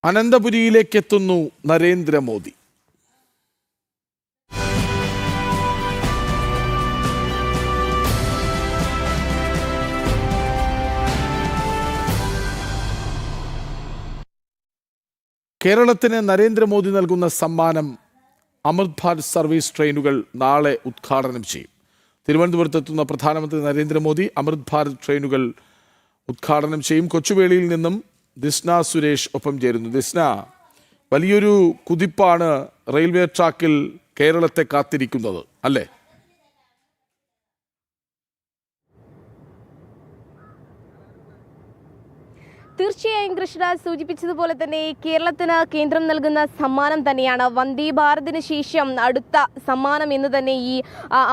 അനന്തപുരിയിലേക്കെത്തുന്നു നരേന്ദ്രമോദി. കേരളത്തിന് നരേന്ദ്രമോദി നൽകുന്ന സമ്മാനം അമൃത് ഭാരത് സർവീസ് ട്രെയിനുകൾ നാളെ ഉദ്ഘാടനം ചെയ്യും. തിരുവനന്തപുരത്തെത്തുന്ന പ്രധാനമന്ത്രി നരേന്ദ്രമോദി അമൃത് ഭാരത് ട്രെയിനുകൾ ഉദ്ഘാടനം ചെയ്യും. കൊച്ചുവേളിയിൽ നിന്നും ദിസ്ന സുരേഷ് ഒപ്പം ചേരുന്നു. ദിസ്ന, വലിയൊരു കുതിപ്പാണ് റെയിൽവേ ട്രാക്കിൽ കേരളത്തെ കാത്തിരിക്കുന്നത് അല്ലേ? തീർച്ചയായും കൃഷ്ണരാജ് സൂചിപ്പിച്ചതുപോലെ തന്നെ കേരളത്തിന് കേന്ദ്രം നൽകുന്ന സമ്മാനം തന്നെയാണ് വന്ദേ ഭാരതിന് ശേഷം അടുത്ത സമ്മാനം എന്ന് തന്നെ ഈ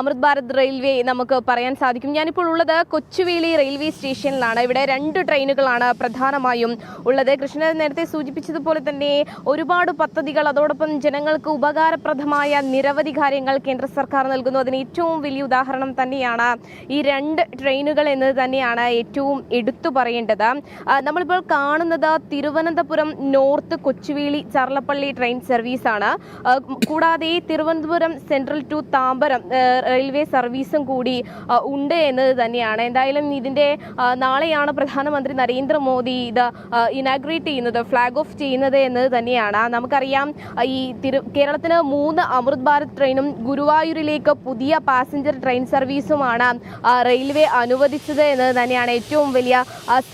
അമൃത് ഭാരത് റെയിൽവേ നമുക്ക് പറയാൻ സാധിക്കും. ഞാനിപ്പോൾ ഉള്ളത് കൊച്ചുവേളി റെയിൽവേ സ്റ്റേഷനിലാണ്. ഇവിടെ 2 ട്രെയിനുകളാണ് പ്രധാനമായും ഉള്ളത്. കൃഷ്ണരാജ് നേരത്തെ സൂചിപ്പിച്ചതുപോലെ തന്നെ ഒരുപാട് പദ്ധതികൾ, അതോടൊപ്പം ജനങ്ങൾക്ക് ഉപകാരപ്രദമായ നിരവധി കാര്യങ്ങൾ കേന്ദ്ര സർക്കാർ നൽകുന്നു. അതിന് ഏറ്റവും വലിയ ഉദാഹരണം തന്നെയാണ് ഈ 2 ട്രെയിനുകൾ എന്ന് തന്നെയാണ് ഏറ്റവും എടുത്തു പറയേണ്ടത്. നമ്മളിപ്പോൾ കാണുന്നത് തിരുവനന്തപുരം നോർത്ത് കൊച്ചുവേളി ചർലപ്പള്ളി ട്രെയിൻ സർവീസാണ്. കൂടാതെ Thiruvananthapuram central to Tambaram railway സർവീസും കൂടി ഉണ്ട് എന്നത് തന്നെയാണ്. എന്തായാലും ഇതിൻ്റെ നാളെയാണ് പ്രധാനമന്ത്രി നരേന്ദ്രമോദി ഇത് ഇനാഗ്രേറ്റ് ചെയ്യുന്നത്, ഫ്ലാഗ് ഓഫ് ചെയ്യുന്നത് എന്നത് തന്നെയാണ്. നമുക്കറിയാം ഈ കേരളത്തിന് 3 അമൃത് ഭാരത് ട്രെയിനും ഗുരുവായൂരിലേക്ക് പുതിയ പാസഞ്ചർ ട്രെയിൻ സർവീസുമാണ് റെയിൽവേ അനുവദിച്ചത് എന്നത് തന്നെയാണ് ഏറ്റവും വലിയ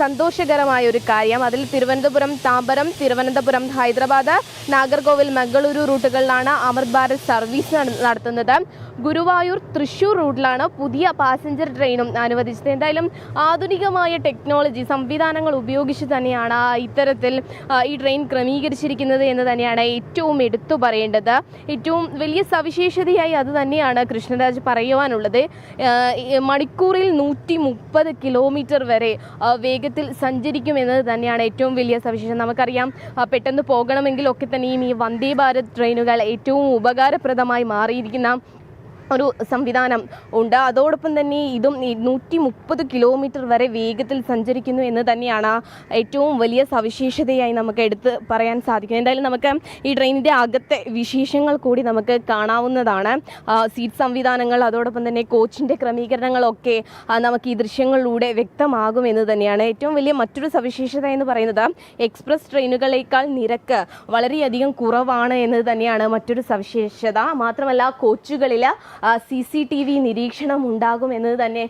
സന്തോഷകരമായ ഒരു കാര്യം. അതിൽ തിരുവനന്തപുരം താമ്പരം, തിരുവനന്തപുരം ഹൈദരാബാദ്, നാഗർകോവിൽ മംഗളൂരു റൂട്ടുകളിലാണ് അമൃത് ഭാരത് സർവീസ് നടത്തുന്നത്. ഗുരുവായൂർ തൃശ്ശൂർ റൂട്ടിലാണ് പുതിയ പാസഞ്ചർ ട്രെയിനും അനുവദിച്ചത്. എന്തായാലും ആധുനികമായ ടെക്നോളജി സംവിധാനങ്ങൾ ഉപയോഗിച്ച് തന്നെയാണ് ഇത്തരത്തിൽ ഈ ട്രെയിൻ ക്രമീകരിച്ചിരിക്കുന്നത് എന്ന് തന്നെയാണ് ഏറ്റവും എടുത്തു പറയേണ്ടത്. ഏറ്റവും വലിയ സവിശേഷതയായി അത് തന്നെയാണ് കൃഷ്ണരാജ് പറയുവാനുള്ളത്. മണിക്കൂറിൽ 130 കിലോമീറ്റർ വരെ വേഗത്തിൽ സഞ്ചരിക്കും എന്നത് തന്നെയാണ് ഏറ്റവും വലിയ സവിശേഷത. നമുക്കറിയാം പെട്ടെന്ന് പോകണമെങ്കിൽ ഒക്കെ തന്നെയും ഈ വന്ദേ ഭാരത് ട്രെയിനുകൾ ഏറ്റവും ഉപകാരപ്രദമായി മാറിയിരിക്കുന്ന ഒരു സംവിധാനം ഉണ്ട്. അതോടൊപ്പം തന്നെ ഇതും 130 കിലോമീറ്റർ വരെ വേഗത്തിൽ സഞ്ചരിക്കുന്നു എന്ന് തന്നെയാണ് ഏറ്റവും വലിയ സവിശേഷതയായി നമുക്ക് എടുത്ത് പറയാൻ സാധിക്കും. എന്തായാലും നമുക്ക് ഈ ട്രെയിനിൻ്റെ അകത്തെ വിശേഷങ്ങൾ കൂടി നമുക്ക് കാണാവുന്നതാണ്. സീറ്റ് സംവിധാനങ്ങൾ, അതോടൊപ്പം തന്നെ കോച്ചിൻ്റെ ക്രമീകരണങ്ങളൊക്കെ നമുക്ക് ഈ ദൃശ്യങ്ങളിലൂടെ വ്യക്തമാകും എന്ന് തന്നെയാണ്. ഏറ്റവും വലിയ മറ്റൊരു സവിശേഷത എന്ന് പറയുന്നത് എക്സ്പ്രസ് ട്രെയിനുകളേക്കാൾ നിരക്ക് വളരെയധികം കുറവാണ് എന്നത് തന്നെയാണ് മറ്റൊരു സവിശേഷത. മാത്രമല്ല കോച്ചുകളിൽ CCTV നിരീക്ഷണം ഉണ്ടാകും എന്നത് തന്നെ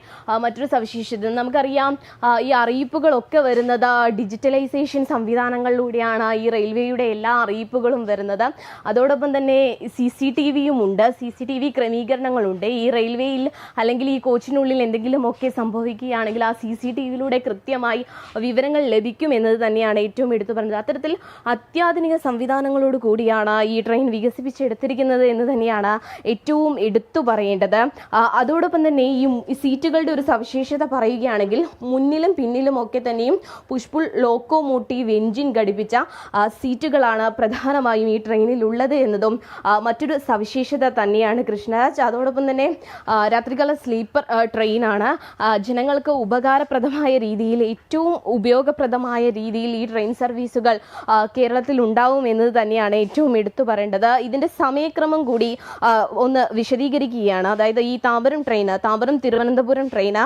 മറ്റൊരു സവിശേഷത. നമുക്കറിയാം ഈ അറിയിപ്പുകളൊക്കെ വരുന്നത് ഡിജിറ്റലൈസേഷൻ സംവിധാനങ്ങളിലൂടെയാണ് ഈ റെയിൽവേയുടെ എല്ലാ അറിയിപ്പുകളും വരുന്നത്. അതോടൊപ്പം തന്നെ CCTVയും ഉണ്ട്, CCTV ക്രമീകരണങ്ങളുണ്ട്. ഈ റെയിൽവേയിൽ അല്ലെങ്കിൽ ഈ കോച്ചിനുള്ളിൽ എന്തെങ്കിലുമൊക്കെ സംഭവിക്കുകയാണെങ്കിൽ ആ CCTVയിലൂടെ കൃത്യമായി വിവരങ്ങൾ ലഭിക്കും എന്നത് തന്നെയാണ് ഏറ്റവും എടുത്തു പറഞ്ഞത്. അത്തരത്തിൽ അത്യാധുനിക സംവിധാനങ്ങളോട് കൂടിയാണ് ഈ ട്രെയിൻ വികസിപ്പിച്ചെടുത്തിരിക്കുന്നത് എന്ന് തന്നെയാണ് ഏറ്റവും എടുത്തു പറയേണ്ടത്. അതോടൊപ്പം തന്നെ ഈ സീറ്റുകളുടെ ഒരു സവിശേഷത പറയുകയാണെങ്കിൽ മുന്നിലും പിന്നിലും ഒക്കെ തന്നെയും പുഷ്പുൾ ലോക്കോമോട്ടീവ് എഞ്ചിൻ ഘടിപ്പിച്ച സീറ്റുകളാണ് പ്രധാനമായും ഈ ട്രെയിനിൽ ഉള്ളത് എന്നതും മറ്റൊരു സവിശേഷത തന്നെയാണ് കൃഷ്ണരാജ്. അതോടൊപ്പം തന്നെ രാത്രികാല സ്ലീപ്പർ ട്രെയിനാണ്. ജനങ്ങൾക്ക് ഉപകാരപ്രദമായ രീതിയിൽ, ഏറ്റവും ഉപയോഗപ്രദമായ രീതിയിൽ ഈ ട്രെയിൻ സർവീസുകൾ കേരളത്തിൽ ഉണ്ടാവും എന്നത് തന്നെയാണ് ഏറ്റവും എടുത്തു പറയേണ്ടത്. ഇതിൻ്റെ സമയക്രമം കൂടി ഒന്ന് വിശദീകരിക്കുകയാണ്. അതായത് ഈ താമ്പരം തിരുവനന്തപുരം ട്രെയിന്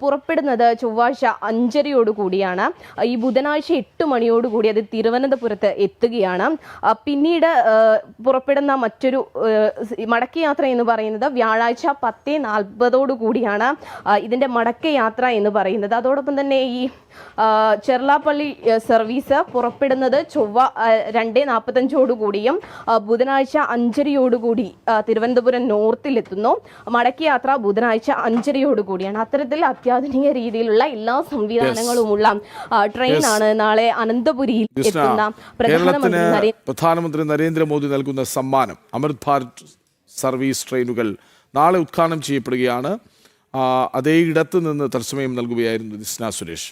പുറപ്പെടുന്നത് ചൊവ്വാഴ്ച 5:30 കൂടിയാണ്. ഈ ബുധനാഴ്ച 8 മണിയോടുകൂടി അത് തിരുവനന്തപുരത്ത് എത്തുകയാണ്. പിന്നീട് പുറപ്പെടുന്ന മറ്റൊരു മടക്കയാത്ര എന്ന് പറയുന്നത് വ്യാഴാഴ്ച 10:40 കൂടിയാണ് ഇതിൻ്റെ മടക്കയാത്ര എന്ന് പറയുന്നത്. അതോടൊപ്പം തന്നെ ഈ ചെർലാപ്പള്ളി സർവീസ് പുറപ്പെടുന്നത് ചൊവ്വ 2:45 കൂടിയും ബുധനാഴ്ച 5:30 കൂടി തിരുവനന്തപുരം നോർത്തിലെത്തുന്നു. മടക്കയാത്ര ബുധനാഴ്ച 5:30 കൂടിയാണ്. അത്തരത്തിൽ അത്യാധുനിക രീതിയിലുള്ള എല്ലാ സംവിധാനങ്ങളുമുള്ള ട്രെയിനാണ് നാളെ അനന്തപുരിയിൽ എത്തുന്ന പ്രധാനമന്ത്രി നരേന്ദ്രമോദി നൽകുന്ന സമ്മാനം. അമൃത് ഭാരത് സർവീസ് ട്രെയിനുകൾ നാളെ ഉദ്ഘാടനം ചെയ്യപ്പെടുകയാണ്. അതേ ഇടത്ത് നിന്ന് തത്സമയം നൽകുകയായിരുന്നു ദിസ്ന സുരേഷ്.